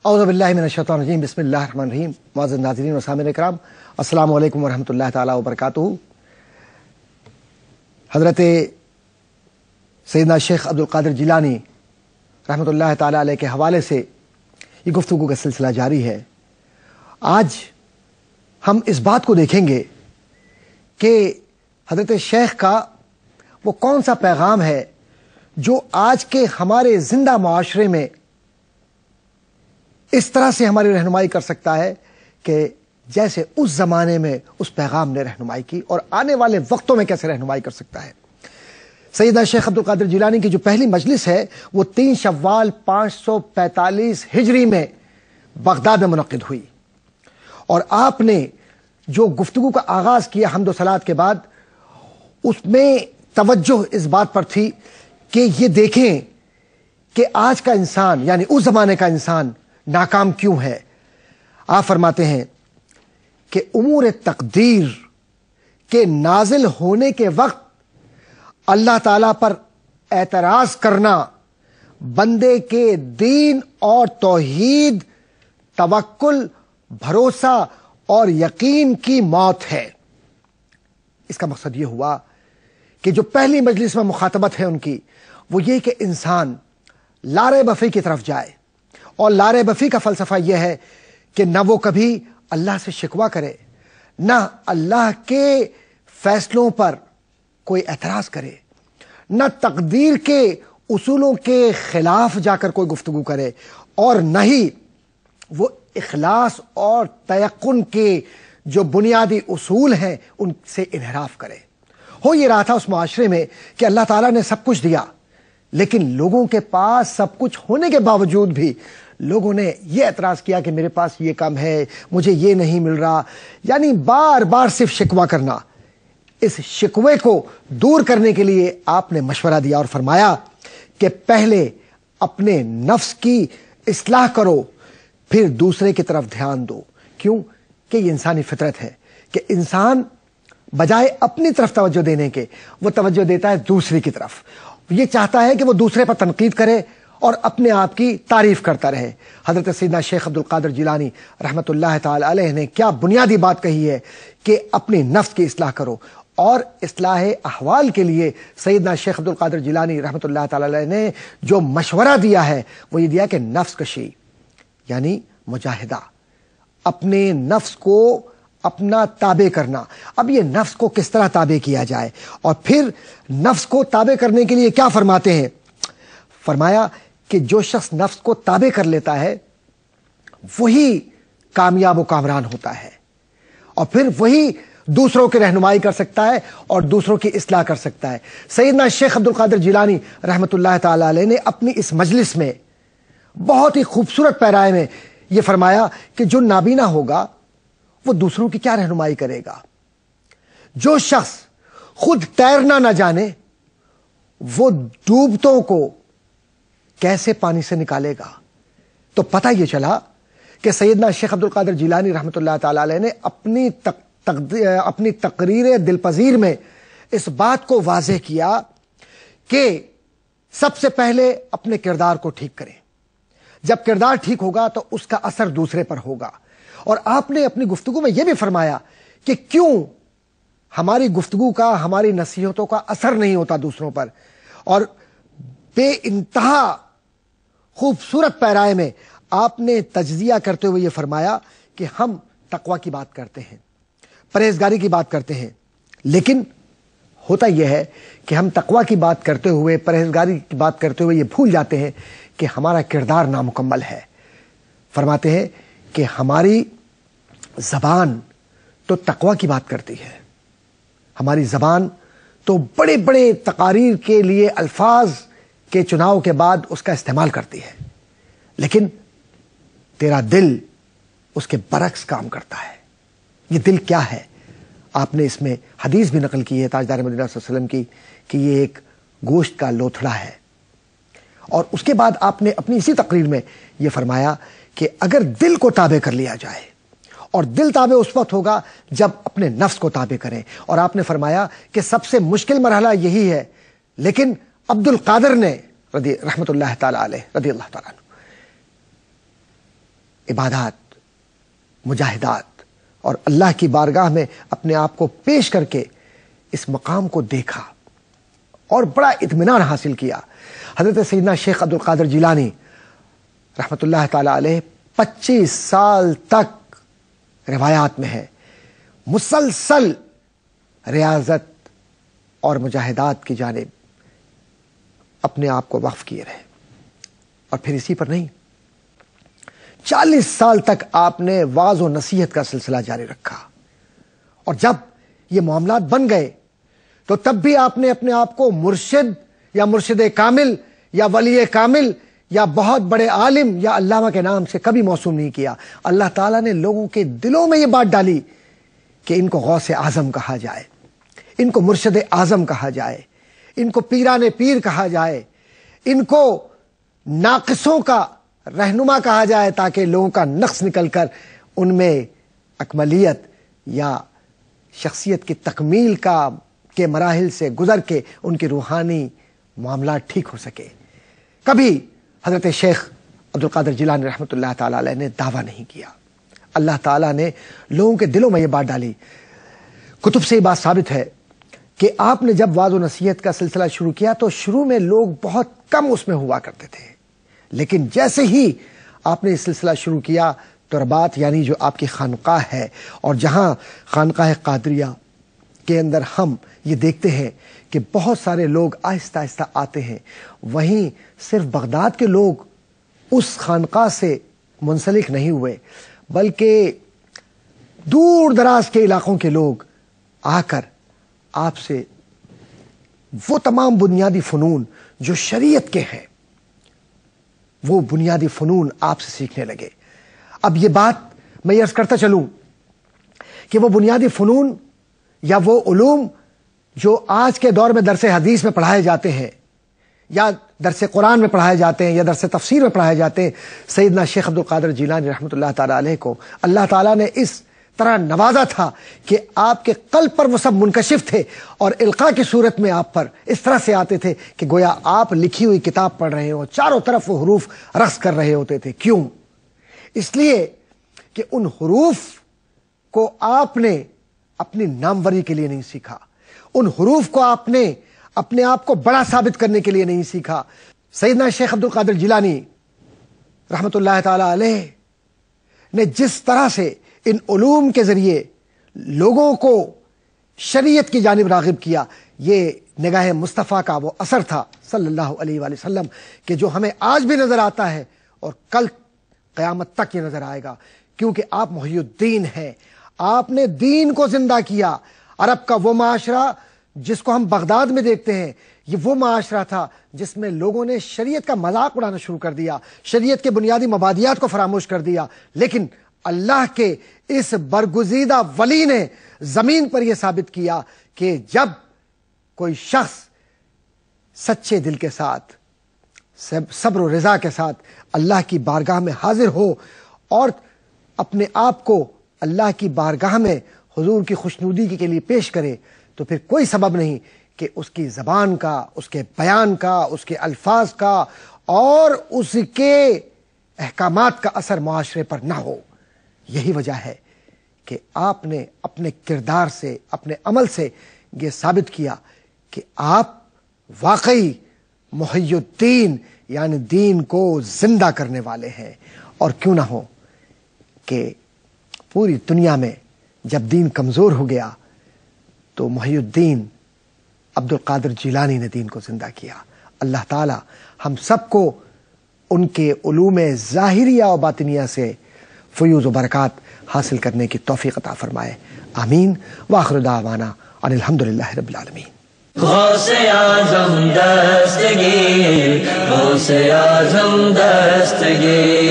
اعوذ باللہ من الشیطان الرجیم بسم اللہ الرحمن الرحیم۔ معزز ناظرین و سامعین کرام، السلام علیکم ورحمۃ اللہ تعالی وبرکاتہ۔ حضرت سیدنا شیخ عبدالقادر جیلانی رحمۃ اللہ تعالی علیہ کے حوالے سے یہ گفتگو کا سلسلہ جاری ہے۔ آج ہم اس بات کو دیکھیں گے کہ حضرت شیخ کا وہ کون سا پیغام ہے جو آج کے ہمارے زندہ معاشرے میں اس طرح سے ہماری رہنمائی کر سکتا ہے کہ جیسے اس زمانے میں اس پیغام نے رہنمائی کی، اور آنے والے وقتوں میں کیسے رہنمائی کر سکتا ہے۔ سیدنا شیخ عبدالقادر جیلانی کی جو پہلی مجلس ہے وہ 3 شوال 545 ہجری میں بغداد میں منعقد ہوئی، اور آپ نے جو گفتگو کا آغاز کیا حمد و صلات کے بعد، اس میں توجہ اس بات پر تھی کہ یہ دیکھیں کہ آج کا انسان یعنی اس زمانے کا انسان ناکام کیوں ہے۔ آپ فرماتے ہیں کہ امور تقدیر کے نازل ہونے کے وقت اللہ تعالی پر اعتراض کرنا بندے کے دین اور توحید، توکل، بھروسہ اور یقین کی موت ہے۔ اس کا مقصد یہ ہوا کہ جو پہلی مجلس میں مخاطبت ہے ان کی، وہ یہ کہ انسان لارے بفی کی طرف جائے، اور لارے بفی کا فلسفہ یہ ہے کہ نہ وہ کبھی اللہ سے شکوہ کرے، نہ اللہ کے فیصلوں پر کوئی اعتراض کرے، نہ تقدیر کے اصولوں کے خلاف جا کر کوئی گفتگو کرے، اور نہ ہی وہ اخلاص اور تیقن کے جو بنیادی اصول ہیں ان سے انحراف کرے۔ ہو یہ رہا تھا اس معاشرے میں کہ اللہ تعالیٰ نے سب کچھ دیا، لیکن لوگوں کے پاس سب کچھ ہونے کے باوجود بھی لوگوں نے یہ اعتراض کیا کہ میرے پاس یہ کم ہے، مجھے یہ نہیں مل رہا، یعنی بار بار صرف شکوہ کرنا۔ اس شکوے کو دور کرنے کے لیے آپ نے مشورہ دیا اور فرمایا کہ پہلے اپنے نفس کی اصلاح کرو، پھر دوسرے کی طرف دھیان دو۔ کیوں کہ یہ انسانی فطرت ہے کہ انسان بجائے اپنی طرف توجہ دینے کے وہ توجہ دیتا ہے دوسری کی طرف۔ یہ چاہتا ہے کہ وہ دوسرے پر تنقید کرے اور اپنے آپ کی تعریف کرتا رہے۔ حضرت سیدنا شیخ عبدالقادر جیلانی رحمۃ اللہ تعالی علیہ نے کیا بنیادی بات کہی ہے کہ اپنی نفس کی اصلاح کرو، اور اصلاح احوال کے لیے سیدنا شیخ عبدالقادر جیلانی رحمۃ اللہ تعالی علیہ نے جو مشورہ دیا ہے وہ یہ دیا کہ نفس کشی یعنی مجاہدہ، اپنے نفس کو اپنا تابع کرنا۔ اب یہ نفس کو کس طرح تابع کیا جائے، اور پھر نفس کو تابع کرنے کے لیے کیا فرماتے ہیں؟ فرمایا کہ جو شخص نفس کو تابع کر لیتا ہے وہی کامیاب و کامران ہوتا ہے، اور پھر وہی دوسروں کی رہنمائی کر سکتا ہے اور دوسروں کی اصلاح کر سکتا ہے۔ سیدنا شیخ عبدالقادر جیلانی رحمۃ اللہ تعالی علیہ نے اپنی اس مجلس میں بہت ہی خوبصورت پیرائے میں یہ فرمایا کہ جو نابینا ہوگا وہ دوسروں کی کیا رہنمائی کرے گا؟ جو شخص خود تیرنا نہ جانے وہ ڈوبتوں کو کیسے پانی سے نکالے گا؟ تو پتہ یہ چلا کہ سیدنا شیخ عبدالقادر جیلانی رحمۃ اللہ تعالی علیہ نے اپنی تقریر دلپذیر میں اس بات کو واضح کیا کہ سب سے پہلے اپنے کردار کو ٹھیک کریں۔ جب کردار ٹھیک ہوگا تو اس کا اثر دوسرے پر ہوگا۔ اور آپ نے اپنی گفتگو میں یہ بھی فرمایا کہ کیوں ہماری گفتگو کا، ہماری نصیحتوں کا اثر نہیں ہوتا دوسروں پر، اور بے انتہا خوبصورت پیرائے میں آپ نے تجزیہ کرتے ہوئے یہ فرمایا کہ ہم تقوی کی بات کرتے ہیں، پرہیزگاری کی بات کرتے ہیں، لیکن ہوتا یہ ہے کہ ہم تقوی کی بات کرتے ہوئے، پرہیزگاری کی بات کرتے ہوئے یہ بھول جاتے ہیں کہ ہمارا کردار نامکمل ہے۔ فرماتے ہیں کہ ہماری زبان تو تقوی کی بات کرتی ہے، ہماری زبان تو بڑے بڑے تقاریر کے لیے الفاظ کے چناؤ کے بعد اس کا استعمال کرتی ہے، لیکن تیرا دل اس کے برعکس کام کرتا ہے۔ یہ دل کیا ہے؟ آپ نے اس میں حدیث بھی نقل کی ہے تاجدار مدینہ صلی اللہ علیہ وسلم کی کہ یہ ایک گوشت کا لوتھڑا ہے، اور اس کے بعد آپ نے اپنی اسی تقریر میں یہ فرمایا کہ اگر دل کو تابع کر لیا جائے، اور دل تابع اس وقت ہوگا جب اپنے نفس کو تابع کریں، اور آپ نے فرمایا کہ سب سے مشکل مرحلہ یہی ہے، لیکن عبدالقادر نے رحمت اللہ تعالی علیہ رضی اللہ تعالیٰ عنہ عبادات، مجاہدات اور اللہ کی بارگاہ میں اپنے آپ کو پیش کر کے اس مقام کو دیکھا اور بڑا اطمینان حاصل کیا۔ حضرت سیدنا شیخ عبد القادر جیلانی رحمۃ اللہ تعالی علیہ 25 سال تک روایات میں ہے مسلسل ریاضت اور مجاہدات کی جانب اپنے آپ کو وقف کیے رہے، اور پھر اسی پر نہیں، 40 سال تک آپ نے واعظ و نصیحت کا سلسلہ جاری رکھا، اور جب یہ معاملات بن گئے تو تب بھی آپ نے اپنے آپ کو مرشد یا مرشد کامل یا ولی کامل یا بہت بڑے عالم یا علامہ کے نام سے کبھی موسوم نہیں کیا۔ اللہ تعالیٰ نے لوگوں کے دلوں میں یہ بات ڈالی کہ ان کو غوث اعظم کہا جائے، ان کو مرشد اعظم کہا جائے، ان کو پیران پیر کہا جائے، ان کو ناقصوں کا رہنما کہا جائے، تاکہ لوگوں کا نقص نکل کر ان میں اکملیت یا شخصیت کی تکمیل کے مراحل سے گزر کے ان کے روحانی معاملات ٹھیک ہو سکے۔ کبھی حضرت شیخ عبد القادر جیلانی رحمۃ اللہ تعالی علیہ نے دعویٰ نہیں کیا، اللہ تعالیٰ نے لوگوں کے دلوں میں یہ بات ڈالی۔ کتب سے یہ بات ثابت ہے کہ آپ نے جب واعظ و نصیحت کا سلسلہ شروع کیا تو شروع میں لوگ بہت کم اس میں ہوا کرتے تھے، لیکن جیسے ہی آپ نے یہ سلسلہ شروع کیا تو رباط یعنی جو آپ کی خانقاہ ہے، اور جہاں خانقاہ قادریہ کے اندر ہم یہ دیکھتے ہیں کہ بہت سارے لوگ آہستہ آہستہ آتے ہیں، وہیں صرف بغداد کے لوگ اس خانقاہ سے منسلک نہیں ہوئے، بلکہ دور دراز کے علاقوں کے لوگ آ کر آپ سے وہ تمام بنیادی فنون جو شریعت کے ہیں، وہ بنیادی فنون آپ سے سیکھنے لگے۔ اب یہ بات میں عرض کرتا چلوں کہ وہ بنیادی فنون یا وہ علوم جو آج کے دور میں درس حدیث میں پڑھائے جاتے ہیں یا درس قرآن میں پڑھائے جاتے ہیں یا درس تفسیر میں پڑھائے جاتے ہیں، سیدنا شیخ عبد القادر جیلانی رحمۃ اللہ تعالی علیہ کو اللہ تعالیٰ نے اس طرح نوازا تھا کہ آپ کے قلب پر وہ سب منکشف تھے اور القاء کی صورت میں آپ پر اس طرح سے آتے تھے کہ گویا آپ لکھی ہوئی کتاب پڑھ رہے ہو، چاروں طرف وہ حروف رقص کر رہے ہوتے تھے۔ کیوں؟ اس لیے کہ ان حروف کو آپ نے اپنی ناموری کے لیے نہیں سیکھا، ان حروف کو آپ نے اپنے آپ کو بڑا ثابت کرنے کے لیے نہیں سیکھا۔ سیدنا شیخ عبد القادر جیلانی رحمۃ اللہ تعالی علیہ نے جس طرح سے ان علوم کے ذریعے لوگوں کو شریعت کی جانب راغب کیا، یہ نگاہ مصطفیٰ کا وہ اثر تھا صلی اللہ علیہ وآلہ وسلم کہ جو ہمیں آج بھی نظر آتا ہے اور کل قیامت تک یہ نظر آئے گا، کیونکہ آپ محی الدین ہیں، آپ نے دین کو زندہ کیا۔ عرب کا وہ معاشرہ جس کو ہم بغداد میں دیکھتے ہیں، یہ وہ معاشرہ تھا جس میں لوگوں نے شریعت کا مذاق اڑانا شروع کر دیا، شریعت کے بنیادی مبادیات کو فراموش کر دیا، لیکن اللہ کے اس برگزیدہ ولی نے زمین پر یہ ثابت کیا کہ جب کوئی شخص سچے دل کے ساتھ، صبر و رضا کے ساتھ اللہ کی بارگاہ میں حاضر ہو اور اپنے آپ کو اللہ کی بارگاہ میں حضور کی خوشنودی کے لیے پیش کرے، تو پھر کوئی سبب نہیں کہ اس کی زبان کا، اس کے بیان کا، اس کے الفاظ کا اور اس کے احکامات کا اثر معاشرے پر نہ ہو۔ یہی وجہ ہے کہ آپ نے اپنے کردار سے، اپنے عمل سے یہ ثابت کیا کہ آپ واقعی محی الدین یعنی دین کو زندہ کرنے والے ہیں۔ اور کیوں نہ ہو کہ پوری دنیا میں جب دین کمزور ہو گیا تو محی الدین عبد القادر جیلانی نے دین کو زندہ کیا۔ اللہ تعالی ہم سب کو ان کے علوم ظاہریہ و باطنیہ سے فیوز و برکات حاصل کرنے کی توفیق عطا فرمائے، آمین۔ وآخر دعوانا ان الحمدللہ رب العالمین۔ غوث اعظم دستگیر، غوث اعظم دستگیر۔